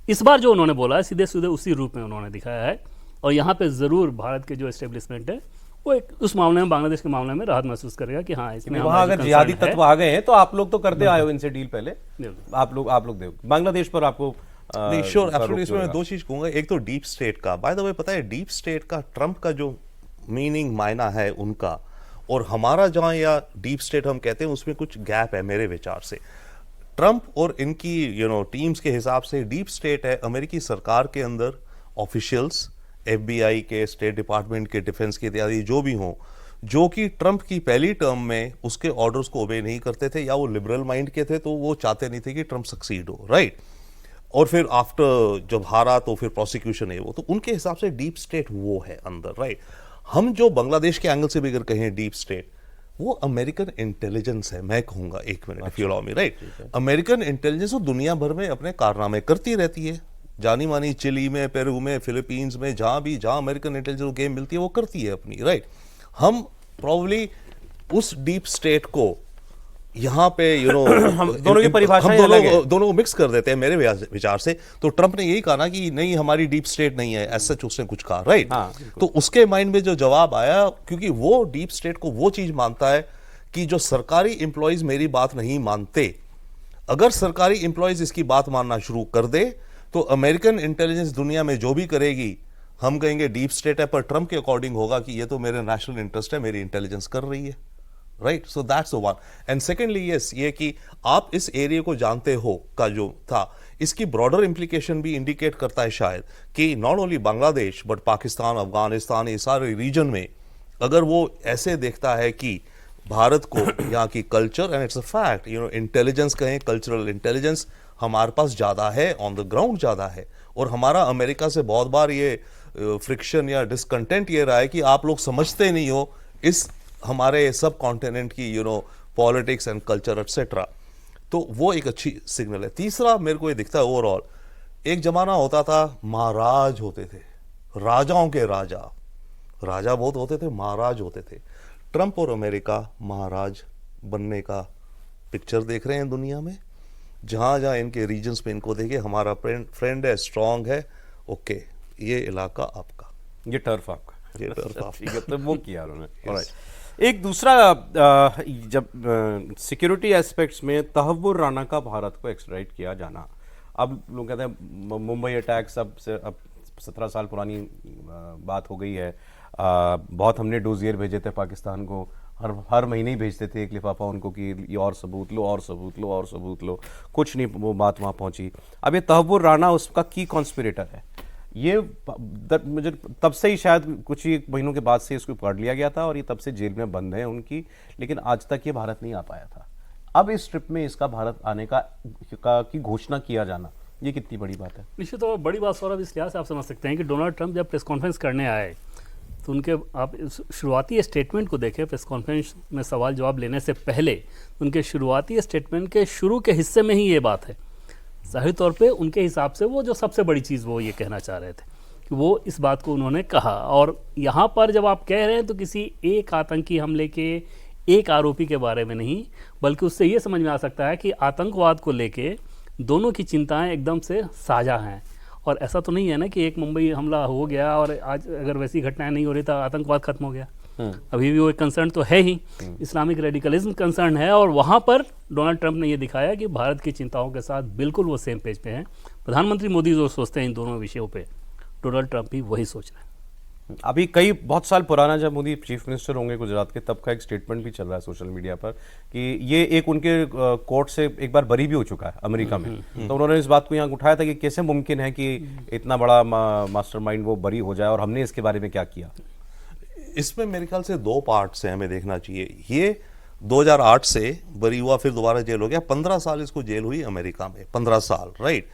इस बार जो उन्होंने बोला है सीधे सीधे उसी रूप में उन्होंने दिखाया है, और यहाँ पे जरूर भारत के जो एस्टेब्लिशमेंट है वो एक उस मामले में, बांग्लादेश के मामले में राहत महसूस करेगा कि हाँ, इसमें वहाँ अगर जिहादी तत्व आ गए हैं तो आप लोग तो करते आए हो इनसे डील पहले, आप लोग देखो बांग्लादेश पर आपको नहीं, श्योर, एब्सोल्युटली। इसमें मैं 2 चीज कहूंगा। एक तो डीप स्टेट का, बाय द वे पता है डीप स्टेट का ट्रंप का जो मीनिंग मायना है उनका, और हमारा जहां या डीप स्टेट हम कहते हैं उसमें कुछ गैप है मेरे विचार से। ट्रंप और इनकी टीम्स के हिसाब से डीप स्टेट है अमेरिकी सरकार के अंदर ऑफिशियल्स, FBI के, स्टेट डिपार्टमेंट के, डिफेंस के इत्यादि जो भी हों, जो कि ट्रंप की पहली टर्म में उसके ऑर्डर्स को ओबे नहीं करते थे, या वो लिबरल माइंड के थे, तो वो चाहते नहीं थे कि ट्रंप सक्सीड हो, राइट। और फिर आफ्टर जब हारा तो फिर प्रोसिक्यूशन है वो, तो उनके हिसाब से डीप स्टेट वो है अंदर, राइट। हम जो बांग्लादेश के एंगल से भी अगर कहें डीप स्टेट, वो अमेरिकन इंटेलिजेंस है, मैं कहूंगा, एक minute if you allow me, right. American intelligence दुनिया भर में अपने कारनामे करती रहती है, जानी मानी चिली में, पेरू में, फिलीपींस में, जहां अमेरिकन इंटेलिजेंस गेम मिलती है वो करती है अपनी, राइट। हम प्रॉब्ली उस डीप स्टेट को यहाँ पे हम दोनों की परिभाषा दोनों को मिक्स कर देते हैं मेरे विचार से। तो ट्रंप ने यही कहा ना कि नहीं, हमारी डीप स्टेट नहीं है, ऐसा उसने कुछ कहा, राइट। तो उसके माइंड में जो जवाब आया, क्योंकि वो डीप स्टेट को वो चीज मानता है कि जो सरकारी एम्प्लॉयज मेरी बात नहीं मानते, अगर सरकारी एम्प्लॉयज इसकी बात मानना शुरू कर दे तो अमेरिकन इंटेलिजेंस दुनिया में जो भी करेगी हम कहेंगे डीप स्टेट है, पर ट्रम्प के अकॉर्डिंग होगा कि ये तो मेरे नेशनल इंटरेस्ट है, मेरी इंटेलिजेंस कर रही है, right? So that's one. And secondly yes, ये कि आप इस एरिया को जानते हो का जो था, इसकी ब्रॉडर इंप्लीकेशन भी इंडिकेट करता है शायद कि not only Bangladesh but Pakistan, Afghanistan, ये सारे रीजन में अगर वो ऐसे देखता है कि भारत को यहाँ की culture, and it's a fact, you know, intelligence कहें, कल्चरल इंटेलिजेंस हमारे पास ज़्यादा है, ऑन द ग्राउंड ज़्यादा है। और हमारा अमेरिका से बहुत बार ये फ्रिक्शन या डिसकंटेंट ये रहा है कि आप लोग समझते नहीं हो इस हमारे सब कॉन्टिनेंट की, you know, politics and culture etcetera. तो वो एक अच्छी सिग्नल है। तीसरा मेरे को ये दिखता है ओवरऑल, एक जमाना होता था महाराज होते थे, राजाओं के राजा, राजा बहुत होते थे, महाराज होते थे। ट्रंप और अमेरिका महाराज बनने का पिक्चर देख रहे हैं दुनिया में। जहां जहां इनके रीजन्स में इनको देखे, हमारा फ्रेंड है, स्ट्रांग है, ओके, ये इलाका आपका, ये टर्फ आपका, ये टर्फ आपका। ठीक है, तो वो किया उन्होंने। ऑलराइट। एक दूसरा, जब सिक्योरिटी एस्पेक्ट्स में तहव्वुर राना का भारत को एक्स्ट्राडिट किया जाना, अब लोग कहते हैं मुंबई अटैक सब से अब 17 साल पुरानी बात हो गई है। बहुत हमने डोजियर भेजे थे पाकिस्तान को, हर महीने ही भेजते थे एक लिफाफा उनको कि ये और सबूत लो, और सबूत लो, और सबूत लो, कुछ नहीं वो बात वहाँ पहुँची। अब ये तहव्वुर राना उसका की कॉन्स्पिरेटर है। ये मुझे तब से ही शायद कुछ ही महीनों के बाद से इसको पकड़ लिया गया था और ये तब से जेल में बंद है उनकी, लेकिन आज तक ये भारत नहीं आ पाया था। अब इस ट्रिप में इसका भारत आने का की घोषणा किया जाना, ये कितनी बड़ी बात है? निश्चित तौर पर बड़ी बात सौरभ इस लिहाज से आप समझ सकते हैं कि डोनाल्ड ट्रंप जब प्रेस कॉन्फ्रेंस करने आए तो उनके, आप शुरुआती स्टेटमेंट को देखें, प्रेस कॉन्फ्रेंस में सवाल जवाब लेने से पहले उनके शुरुआती स्टेटमेंट के शुरू के हिस्से में ही ये बात है। जाहिर तौर पे उनके हिसाब से वो जो सबसे बड़ी चीज़ वो ये कहना चाह रहे थे कि वो इस बात को उन्होंने कहा। और यहाँ पर जब आप कह रहे हैं तो किसी एक आतंकी हमले के एक आरोपी के बारे में नहीं, बल्कि उससे ये समझ में आ सकता है कि आतंकवाद को लेके दोनों की चिंताएं एकदम से साझा हैं। और ऐसा तो नहीं है ना कि एक मुंबई हमला हो गया और आज अगर वैसी घटनाएं नहीं हो रही तो आतंकवाद खत्म हो गया। अभी भी वो एक कंसर्न तो है ही, इस्लामिक रेडिकलिज्म कंसर्न है। और वहाँ पर डोनाल्ड ट्रंप ने ये दिखाया कि भारत की चिंताओं के साथ बिल्कुल वो सेम पेज पे हैं। प्रधानमंत्री मोदी जो सोचते हैं इन दोनों विषयों पे, डोनाल्ड ट्रंप भी वही सोच रहे हैं। अभी बहुत साल पुराना जब मोदी चीफ मिनिस्टर होंगे गुजरात के, तब का एक स्टेटमेंट भी चल रहा है सोशल मीडिया पर कि ये एक उनके कोर्ट से एक बार बरी भी हो चुका है अमेरिका में। तो उन्होंने इस बात को यहाँ उठाया था कि कैसे मुमकिन है कि इतना बड़ा मास्टरमाइंड वो बरी हो जाए, और हमने इसके बारे में क्या किया। इसमें मेरे ख्याल से दो पार्ट से हमें देखना चाहिए। ये 2008 से बरी हुआ, फिर दोबारा जेल हो गया, 15 साल इसको जेल हुई अमेरिका में, 15 साल, राइट।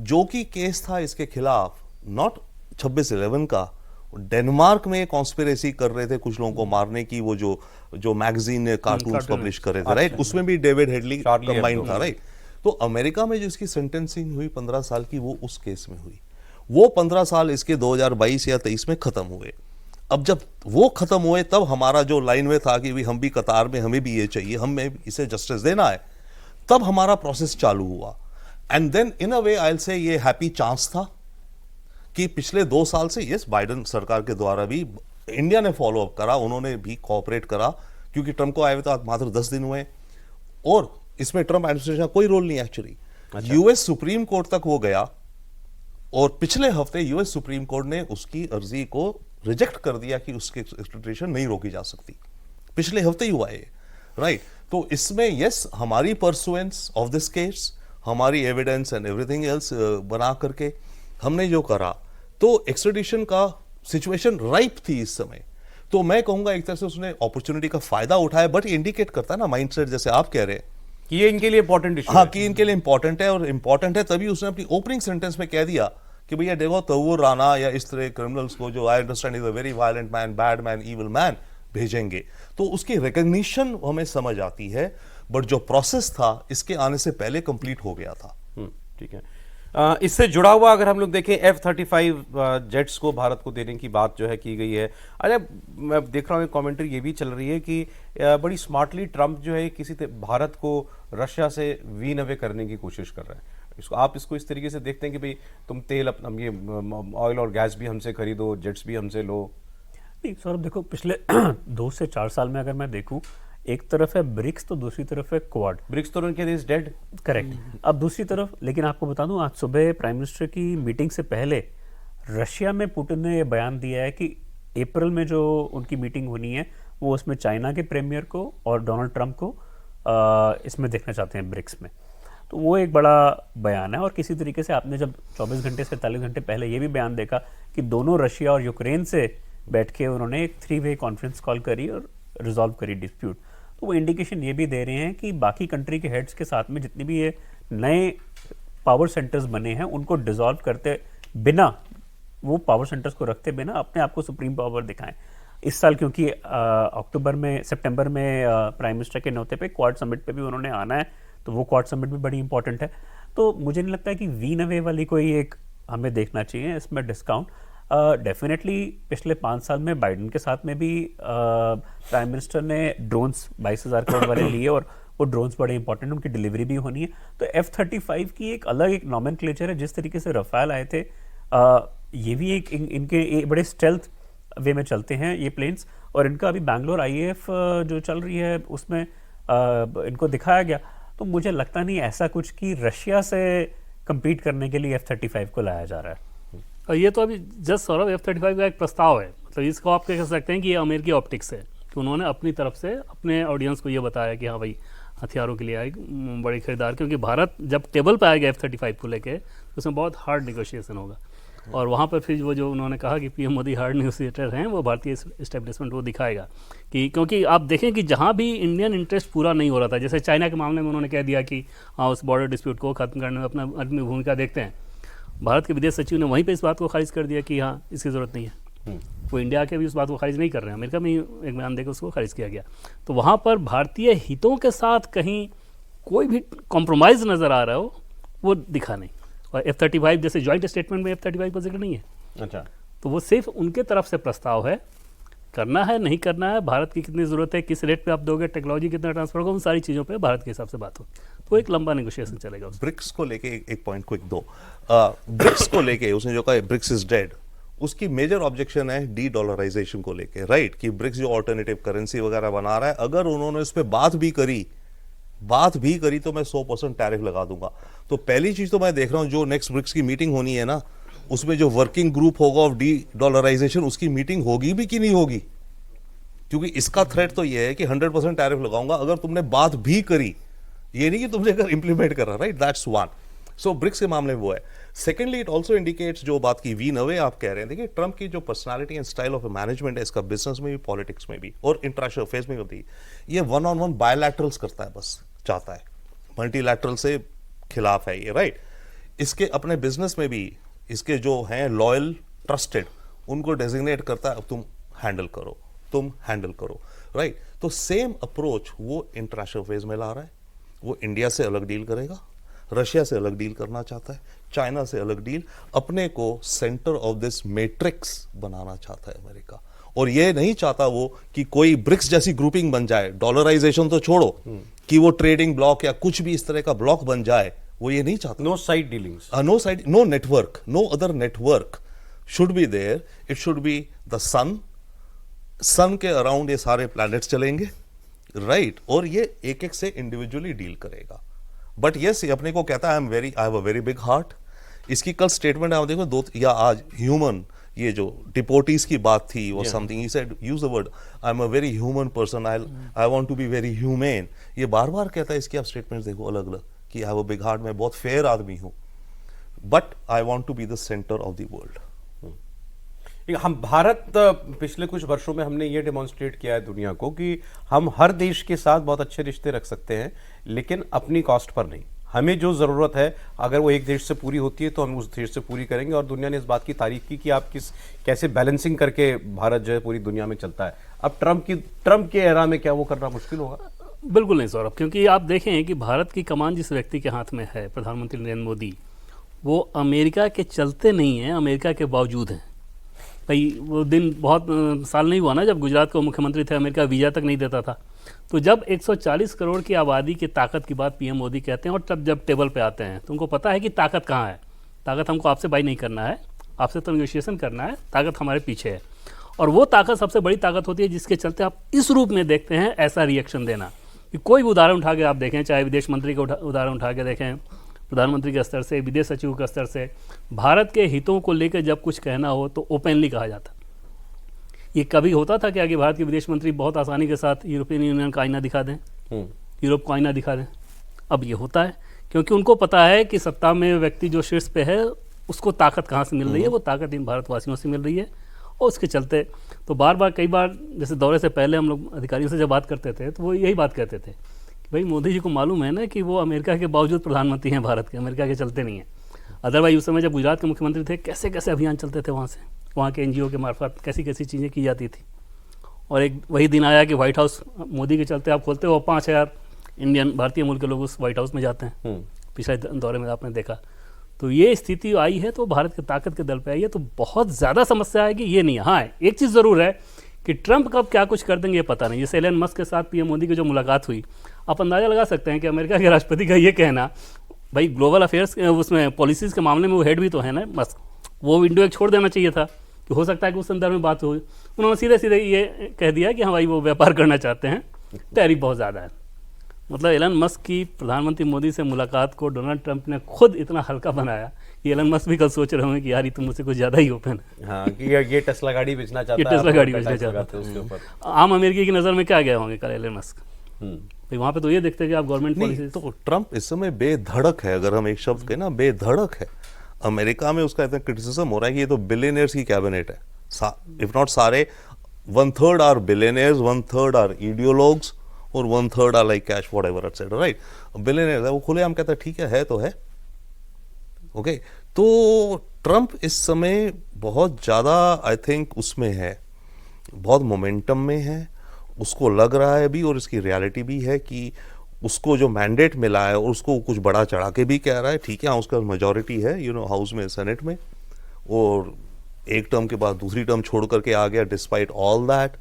जो कि केस था इसके खिलाफ नॉट 26/11 का, डेनमार्क में कॉन्स्पिरेसी कर रहे थे कुछ लोगों को मारने की, वो जो मैगजीन ने कार्टून्स पब्लिश कर रहे थे, राइट, उसमें भी डेविड हेडली कंबाइंड था, राइट। तो अमेरिका में जो इसकी सेंटेंसिंग हुई 15 साल की, वो उस केस में हुई। वो 15 साल इसके 2022 या 23 में खत्म हुए। अब जब वो खत्म हुए तब हमारा जो लाइन में था कि हम भी कतार में, हमें भी ये चाहिए, हमें इसे जस्टिस देना है, तब हमारा प्रोसेस चालू हुआ। And then in a way I will say ये हैप्पी चांस था कि पिछले 2 साल से यस, बाइडेन सरकार के द्वारा भी इंडिया ने फॉलो अप करा, उन्होंने भी कोऑपरेट करा, क्योंकि ट्रंप को आए हुए तो मात्र 10 दिन हुए और इसमें ट्रंप एडमिनिस्ट्रेशन का कोई रोल नहीं एक्चुअली। यूएस सुप्रीम कोर्ट तक वो गया और पिछले हफ्ते यूएस सुप्रीम कोर्ट ने उसकी अर्जी को रिजेक्ट कर दिया कि उसकी एक्स्ट्राडिशन नहीं रोकी जा सकती। पिछले हफ्ते ही हुआ है, राइट। तो इसमें यस, हमारी परसुएंस ऑफ दिस केस, हमारी एविडेंस एंड एवरीथिंग एल्स बना करके हमने जो करा, तो एक्स्ट्राडिशन का सिचुएशन राइप थी इस समय। तो मैं कहूंगा एक तरह से उसने अपॉर्चुनिटी का फायदा उठाया, बट इंडिकेट करता है ना माइंडसेट, जैसे आप कह रहे हैं कि ये इनके लिए इंपॉर्टेंट इशू, हाँ, कि इनके लिए इंपॉर्टेंट है। और इंपॉर्टेंट है तभी उसने अपनी ओपनिंग सेंटेंस में कह दिया कि भैया देखो, तहव्वुर राना या इस तरह क्रिमिनल्स को, जो I understand is a very violent man, bad man, evil man, भेजेंगे। तो उसकी रिकॉग्निशन हमें समझ आती है, बट जो प्रोसेस था इसके आने से पहले कंप्लीट हो गया था। ठीक है। इससे जुड़ा हुआ अगर हम लोग देखें, F-35 जेट्स को भारत को देने की बात जो है की गई है। अरे मैं देख रहा हूँ एक कमेंट्री ये भी चल रही है कि बड़ी स्मार्टली ट्रंप जो है भारत को रशिया से वीन अवे करने की कोशिश कर रहे हैं। आप इसको इस तरीके से देखते हैं कि भाई तुम तेल अपना, ये ऑयल और गैस भी हमसे खरीदो, जेट्स भी हमसे लो। नहीं सौरभ, देखो पिछले 2 से 4 साल में अगर मैं देखूं, एक तरफ है ब्रिक्स तो दूसरी तरफ है क्वाड। ब्रिक्स तो उनके इज डेड, करेक्ट। अब दूसरी तरफ, लेकिन आपको बता दूं, आज सुबह प्राइम मिनिस्टर की मीटिंग से पहले रशिया में पुतिन ने ये बयान दिया है कि अप्रैल में जो उनकी मीटिंग होनी है वो उसमें चाइना के प्रीमियर को और डोनाल्ड ट्रंप को इसमें देखना चाहते हैं, ब्रिक्स में। तो वो एक बड़ा बयान है। और किसी तरीके से आपने जब 24 घंटे से 48 घंटे पहले ये भी बयान देखा कि दोनों रशिया और यूक्रेन से बैठ के उन्होंने एक 3-वे कॉन्फ्रेंस कॉल करी और रिजॉल्व करी डिस्प्यूट, तो वो इंडिकेशन ये भी दे रहे हैं कि बाकी कंट्री के हेड्स के साथ में जितने भी ये नए पावर सेंटर्स बने हैं उनको डिसॉल्व करते बिना, वो पावर सेंटर्स को रखते बिना अपने आप को सुप्रीम पावर दिखाएं। इस साल क्योंकि सितंबर में प्राइम मिनिस्टर के न्योते पे क्वाड समिट पे भी उन्होंने आना है, तो वो क्वाड समिट भी बड़ी इंपॉर्टेंट है। तो मुझे नहीं लगता है कि वी नवे वाली कोई एक हमें देखना चाहिए इसमें डिस्काउंट। डेफिनेटली पिछले 5 साल में बाइडेन के साथ में भी प्राइम मिनिस्टर ने ड्रोन्स 22,000 करोड़ वाले लिए और वो ड्रोन्स बड़े इंपॉर्टेंट, उनकी डिलीवरी भी होनी है। तो F-35 की एक अलग एक नॉमेनक्लेचर है। जिस तरीके से रफाल आए थे, ये भी एक इनके बड़े स्टेल्थ वे में चलते हैं ये प्लेन्स, और इनका अभी बैंगलोर IAF जो चल रही है उसमें इनको दिखाया गया। तो मुझे लगता नहीं ऐसा कुछ कि रशिया से compete करने के लिए F-35 को लाया जा रहा है। और ये तो अभी जस्ट सौरभ F-35 का एक प्रस्ताव है, मतलब इसको आप कह सकते हैं कि ये अमेरिकी ऑप्टिक्स है कि उन्होंने अपनी तरफ से अपने ऑडियंस को ये बताया कि हाँ भाई हथियारों के लिए आई बड़ी खरीदार, क्योंकि भारत जब टेबल पे आएगा F-35 को लेके तो उसमें बहुत हार्ड निगोशिएशन होगा। और वहाँ पर फिर वो जो उन्होंने कहा कि PM मोदी हार्ड नेगोशिएटर हैं, वो भारतीय इस्टेब्लिशमेंट वो दिखाएगा कि, क्योंकि आप देखें कि जहाँ भी इंडियन इंटरेस्ट पूरा नहीं हो रहा था, जैसे चाइना के मामले में उन्होंने कह दिया कि हाँ उस बॉर्डर डिस्प्यूट को ख़त्म करने में अपनी भूमिका देखते हैं, भारत के विदेश सचिव ने वहीं पे इस बात को खारिज कर दिया कि हाँ इसकी ज़रूरत नहीं है। वो इंडिया के भी उस बात को खारिज नहीं कर रहे हैं, अमेरिका में एक बयान देकर उसको खारिज किया गया। तो वहाँ पर भारतीय हितों के साथ कहीं कोई भी कॉम्प्रोमाइज़ नज़र आ रहा हो वो दिखा नहीं। और F-35 जैसे जॉइंट स्टेटमेंट में F-35 का जिक्र नहीं है। अच्छा, तो वो सिर्फ उनके तरफ से प्रस्ताव है, करना है नहीं करना है, भारत की कितनी ज़रूरत है, किस रेट पे आप दोगे, टेक्नोलॉजी कितना ट्रांसफर होगा, उन सारी चीज़ों पे भारत के हिसाब से बात हो। तो एक लंबा नेगोशिएशन चलेगा। ब्रिक्स को लेके एक पॉइंट क्विक दो, ब्रिक्स को लेके उसने जो कहा ब्रिक्स इज डेड, उसकी मेजर ऑब्जेक्शन है डी डॉलराइजेशन को लेके, राइट, कि ब्रिक्स जो ऑल्टरनेटिव करेंसी वगैरह बना रहा है, अगर उन्होंने इस पर बात भी करी तो मैं 100% टैरिफ लगा दूंगा। तो पहली चीज तो मैं देख रहा हूं जो नेक्स्ट ब्रिक्स की मीटिंग होनी है ना, उसमें जो वर्किंग ग्रुप होगा ऑफ डी डॉलराइजेशन, उसकी मीटिंग होगी भी कि नहीं होगी, क्योंकि इसका थ्रेट तो ये है कि 100% टैरिफ लगाऊंगा अगर तुमने बात भी करी, ये नहीं कि तुमने अगर इंप्लीमेंट करा, right, that's one. So BRICS के मामले में वो है। सेकेंडली इट ऑल्सो इंडिकेट्स, जो बात की वी नवे आप कह रहे हैं, देखिए ट्रंप की जो personality and style of management है, इसका बिजनेस में भी, पॉलिटिक्स में भी और इंटरनेशनल अफेयर्स में होती है, ये 1-on-1 बायलैटरल्स करता है, बस चाहता है, मल्टीलैटरल से खिलाफ है ये, राइट। इसके अपने बिजनेस में भी इसके जो हैं लॉयल ट्रस्टेड, उनको डेजिग्नेट करता है, अब तुम हैंडल करो, राइट। तो सेम अप्रोच वो इंटरनेशनल अफेयर्स में ला रहा है। वो इंडिया से अलग डील करेगा, रशिया से अलग डील करना चाहता है, चाइना से अलग डील, अपने को सेंटर ऑफ दिस मैट्रिक्स बनाना चाहता है अमेरिका। और ये नहीं चाहता वो कि कोई ब्रिक्स जैसी ग्रुपिंग बन जाए, डॉलराइजेशन तो छोड़ो, कि वो ट्रेडिंग ब्लॉक या कुछ भी इस तरह का ब्लॉक बन जाए, वो ये नहीं चाहता। No side dealings, no network, no other network should be there. It should be the sun के अराउंड ये सारे प्लैनेट्स चलेंगे, राइट, और ये एक एक से इंडिविजुअली डील करेगा। बट यस, अपने को कहता है आई have a very big heart. इसकी कल स्टेटमेंट आप देखो, या आज ह्यूमन, ये जो डिपोटीज की बात थी वो something he said, use the word I am a very human person, I want to be very humane. ये बार बार कहता है। इसकी आप स्टेटमेंट्स देखो अलग अलग, कि I have a big heart, मैं बहुत फेयर आदमी हूं, but I want to be the centre of the world. हम भारत पिछले कुछ वर्षों में हमने ये डेमोन्स्ट्रेट किया है दुनिया को कि हम हर देश के साथ बहुत अच्छे रिश्ते रख सकते हैं, लेकिन अपनी कॉस्ट पर नहीं। हमें जो ज़रूरत है, अगर वो एक देश से पूरी होती है तो हम उस देश से पूरी करेंगे। और दुनिया ने इस बात की तारीफ की कि आप कैसे बैलेंसिंग करके भारत जो है पूरी दुनिया में चलता है। अब ट्रंप के एरा में क्या वो करना मुश्किल होगा? बिल्कुल नहीं सौरभ, क्योंकि आप देखें कि भारत की कमान जिस व्यक्ति के हाथ में है, प्रधानमंत्री नरेंद्र मोदी, वो अमेरिका के चलते नहीं है, अमेरिका के बावजूद हैं। भाई वो दिन बहुत साल नहीं हुआ ना जब गुजरात के मुख्यमंत्री थे, अमेरिका वीज़ा तक नहीं देता था। तो जब 140 करोड़ की आबादी की ताकत की बात PM मोदी कहते हैं, और तब जब टेबल पे आते हैं तो उनको पता है कि ताकत कहाँ है। ताकत हमको आपसे बाई नहीं करना है, आपसे तो नेगोशिएशन करना है, ताकत हमारे पीछे है। और वो ताकत सबसे बड़ी ताकत होती है जिसके चलते आप इस रूप में देखते हैं ऐसा रिएक्शन देना। कि कोई भी उदाहरण उठा के आप देखें, चाहे विदेश मंत्री का उदाहरण उठा के देखें, प्रधानमंत्री के स्तर से, विदेश सचिव के स्तर से, भारत के हितों को लेकर जब कुछ कहना हो तो ओपनली कहा जाता। ये कभी होता था कि आगे भारत के विदेश मंत्री बहुत आसानी के साथ यूरोपियन यूनियन का आईना दिखा दें, यूरोप को आईना दिखा दें? अब ये होता है क्योंकि उनको पता है कि सत्ता में व्यक्ति जो शीर्ष पे है उसको ताकत कहाँ से मिल रही है, वो ताकत इन भारतवासियों से मिल रही है। और उसके चलते तो बार बार कई बार जैसे दौरे से पहले हम लोग अधिकारियों से जब बात करते थे तो वो यही बात कहते थे कि भाई मोदी जी को मालूम है ना कि वो अमेरिका के बावजूद प्रधानमंत्री हैं भारत के, अमेरिका के चलते नहीं हैं। अदरवाइज उस समय जब गुजरात के मुख्यमंत्री थे कैसे कैसे अभियान चलते थे, वहाँ के NGO के मार्फत कैसी कैसी चीज़ें की जाती थी। और एक वही दिन आया कि व्हाइट हाउस मोदी के चलते आप खोलते हो 5,000 इंडियन भारतीय मूल के लोग उस व्हाइट हाउस में जाते हैं। पिछले दौरे में आपने देखा तो ये स्थिति आई है तो भारत की ताकत के दल पे आई है, तो बहुत ज़्यादा समस्या आएगी ये नहीं है। हाँ, एक चीज़ ज़रूर है कि ट्रंप कब क्या कुछ कर देंगे ये पता नहीं। जैसे एलन मस्क के साथ PM मोदी की जो मुलाकात हुई, आप अंदाज़ा लगा सकते हैं कि अमेरिका के राष्ट्रपति का ये कहना, भाई ग्लोबल अफेयर्स उसमें पॉलिसीज़ के मामले में वो हेड भी तो है ना मस्क, वो विंडो एक छोड़ देना चाहिए था कि हो सकता है कि उस संदर्भ में बात हो। उन्होंने सीधे सीधे ये कह दिया कि हाँ भाई वो व्यापार करना चाहते हैं, टैरिफ बहुत ज़्यादा है। मतलब एलन मस्क की प्रधानमंत्री मोदी से मुलाकात को डोनाल्ड ट्रंप ने खुद इतना हल्का बनाया कि एलन मस्क भी कल सोच रहे होंगे कि यार ये तो मुझसे कुछ ज़्यादा ही ओपन है। हाँ, कि ये टेस्ला गाड़ी बेचना चाहता है, टेस्ला गाड़ी बेचना चाहता है उसके ऊपर। आम अमेरिकी की नज़र में क्या गए होंगे कल एलन मस्क? भाई वहाँ पे तो ये देखते हैं कि आप गवर्नमेंट पॉलिसी। तो ट्रंप इस समय बेधड़क है, अगर हम एक शब्द कहें ना, बेधड़क है। अमेरिका में उसका इतना क्रिटिसिज्म हो रहा है कि ये तो बिलियनियर्स की कैबिनेट है, इफ नॉट सारे 1/3 आर बिलियनियर्स, 1/3 आर इडियोलॉग्स और 1/3 are like cash whatever etcetera, right. Billionaires है, वो खुलेआम कहता है ठीक है तो है। ओके, तो ट्रंप इस समय बहुत ज़्यादा आई थिंक उसमें है, बहुत मोमेंटम में है, उसको लग रहा है भी और इसकी रियलिटी भी है कि उसको जो मैंडेट मिला है और उसको कुछ बड़ा चढ़ा के भी कह रहा है, ठीक है हाँ उसका मेजॉरिटी है हाउस में, सेनेट में, और एक टर्म के बाद दूसरी टर्म छोड़ करके आ गया डिस्पाइट ऑल दैट।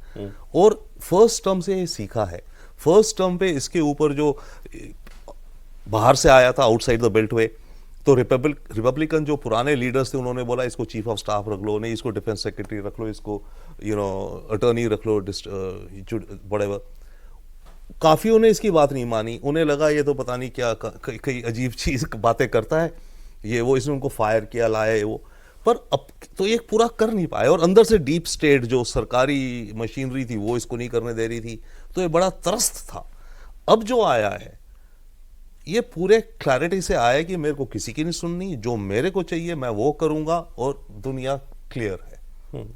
और फर्स्ट टर्म से ये सीखा है, फर्स्ट टर्म पे इसके ऊपर जो बाहर से आया था आउटसाइड द बेल्ट वे, तो रिपब्लिकन जो पुराने लीडर्स थे उन्होंने बोला इसको चीफ ऑफ स्टाफ रख लो, नहीं इसको डिफेंस सेक्रेटरी रख लो, इसको अटर्नी रख लो, व्हाटएवर। काफियों ने इसकी बात नहीं मानी, उन्हें लगा ये तो पता नहीं क्या कई अजीब चीज बातें करता है ये वो, इसने उनको फायर किया, लाया वो, पर अब तो ये पूरा कर नहीं पाए। और अंदर से डीप स्टेट जो सरकारी मशीनरी थी वो इसको नहीं करने दे रही थी, तो ये बड़ा त्रस्त था। अब जो आया है ये पूरे क्लैरिटी से आया कि मेरे को किसी की नहीं सुननी, जो मेरे को चाहिए मैं वो करूंगा और दुनिया क्लियर है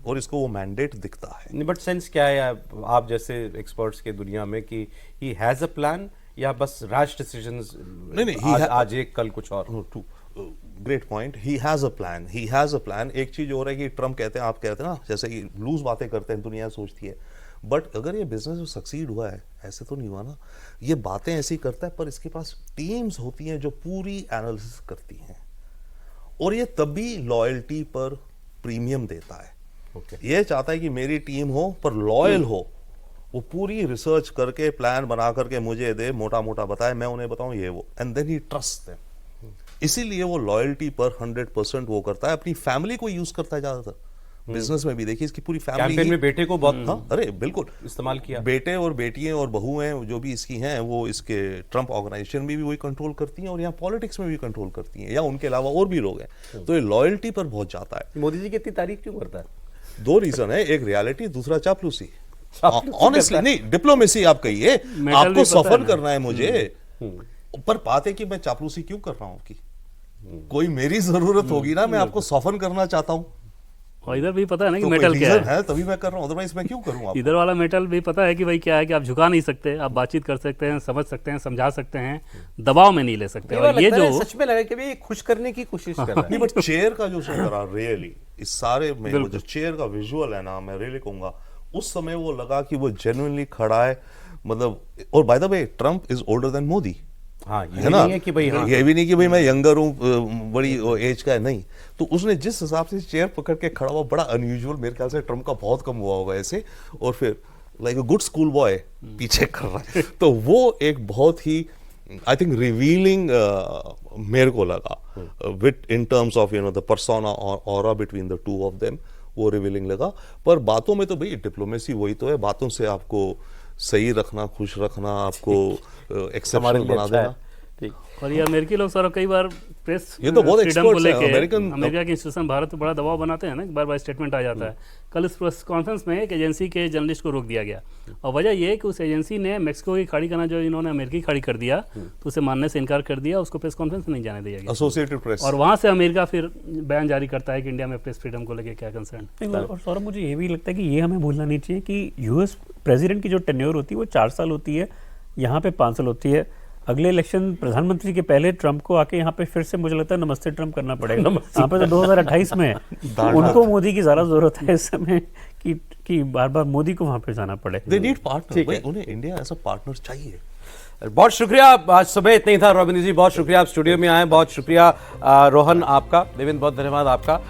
और इसको वो मैंडेट दिखता है। नहीं, बट सेंस क्या है आप जैसे एक्सपर्ट्स के दुनिया में कि ही हैज अ प्लान या बस रैश डिसीजंस? नहीं, आज एक कल कुछ और। Great point, he has a plan, he has a plan. एक चीज हो रहा है कि ट्रम्प कहते हैं, आप कहते हैं ना, जैसे कि लूज बातें करते हैं दुनिया सोचती है, बट अगर ये बिजनेस में सक्सीड हुआ है, ऐसे तो नहीं हुआ ना, ये बातें ऐसी करता है पर इसके पास टीम्स होती हैं जो पूरी एनालिसिस करती हैं और ये तभी लॉयल्टी पर प्रीमियम देता है। ये चाहता है कि मेरी टीम हो पर लॉयल हो, वो पूरी रिसर्च करके प्लान बना करके मुझे दे, मोटा मोटा बताए, मैं उन्हें बताऊं ये वो, and then he trust them. इसीलिए वो लॉयल्टी पर 100% वो करता है, अपनी फैमिली को यूज करता है ज्यादातर। बिजनेस में भी देखिए इसकी पूरी फैमिली, कैंपेन में बेटे को बहुत हाँ, अरे बिल्कुल इस्तेमाल किया। बेटे और बेटियां और बहुएं जो भी इसकी हैं वो इसके ट्रम्प ऑर्गेनाइजेशन में भी वही कंट्रोल करती हैं और यहाँ पॉलिटिक्स में भी कंट्रोल करती हैं, या उनके अलावा और भी लोग हैं। तो ये लॉयल्टी पर बहुत जाता है। मोदी जी की इतनी तारीफ क्यों करता है? दो रीजन है, एक रियलिटी, दूसरा चापलूसी। ऑनेस्टली नहीं, डिप्लोमेसी आप कहिए, आपको सफर करना है मुझे, पर बात है कि मैं चापलूसी क्यों कर रहा हूँ कि कोई मेरी जरूरत होगी ना, मैं आपको सफर करना चाहता हूँ और इधर भी पता है ना कि तो मेटल क्या है, तभी मैं कर रहा हूँ, अदरवाइज मैं क्यों करूँ? इधर वाला मेटल भी पता है कि भाई क्या है कि आप झुका नहीं सकते, आप बातचीत कर सकते हैं, समझ सकते हैं, समझा सकते हैं, दबाव में नहीं ले सकते। और ये जो सच में लगा कि भाई खुश करने की कोशिश कर रहा है। नहीं, बट चेयर का जो करा रियली इस सारे में वो जो चेयर का विजुअल है ना, मैं रियली कहूंगा उस समय वो लगा कि वो जेन्युइनली खड़ा है, मतलब। और by the way Trump is older than Modi, हाँ, है ना, है कि भाई हाँ, ये भी नहीं कि भाई मैं यंगर हूँ, बड़ी एज का है, नहीं। तो उसने जिस हिसाब से चेयर पकड़ के खड़ा हुआ, बड़ा अनयूजुअल, मेरे ख्याल से ट्रम्प का बहुत कम हुआ होगा ऐसे, और फिर like a good school boy पीछे कर रहा है। तो वो एक बहुत ही आई थिंक रिवीलिंग मेरे को लगा within terms of the persona और aura between the two of them, वो रिवीलिंग लगा। पर बातों में तो भाई डिप्लोमेसी वही तो है, बातों से आपको सही रखना, खुश रखना, आपको एक्सेप्शनल बना देना। ठीक। और ये अमेरिकी लोग सौरभ कई बार प्रेस ये तो बहुत फ्रीडम को experts हैं, लेके अमेरिकन- अमेरिका के इंस्टीट्यूशन भारत पे बड़ा दबाव बनाते हैं ना, बार बार स्टेटमेंट आ जाता है। कल इस प्रेस कॉन्फ्रेंस में एक एजेंसी के जर्नलिस्ट को रोक दिया गया और वजह ये है कि उस एजेंसी ने मेक्सिको की खाड़ी करना जो इन्होंने अमेरिकी खाड़ी कर दिया तो उसे मानने से इनकार कर दिया, उसको प्रेस कॉन्फ्रेंस में नहीं जाने दिया गया। एसोसिएटेड प्रेस और वहाँ से अमेरिका फिर बयान जारी करता है कि इंडिया में प्रेस फ्रीडम को लेके क्या कंसर्न। नहीं, और सौरभ मुझे ये भी लगता है कि ये हमें भूलना नहीं चाहिए कि यूएस प्रेसिडेंट की जो टेन्योर होती है वो 4 साल होती है, यहाँ पे 5 साल होती है। अगले इलेक्शन प्रधानमंत्री के पहले ट्रंप को आके यहाँ पे फिर से मुझे लगता है नमस्ते ट्रंप करना पड़ेगा। यहाँ पे तो 2028 में है। उनको मोदी की ज़्यादा जरूरत है इस समय कि बार बार मोदी को वहाँ पे जाना पड़े। दे नीड पार्टनर, ठीक है। उन्हें इंडिया ऐसा पार्टनर चाहिए। बहुत शुक्रिया, आज सुबह इतना ही था। रविंद्र जी बहुत शुक्रिया, आप स्टूडियो में आए, बहुत शुक्रिया। रोहन आपका, देवेंद्र बहुत धन्यवाद आपका।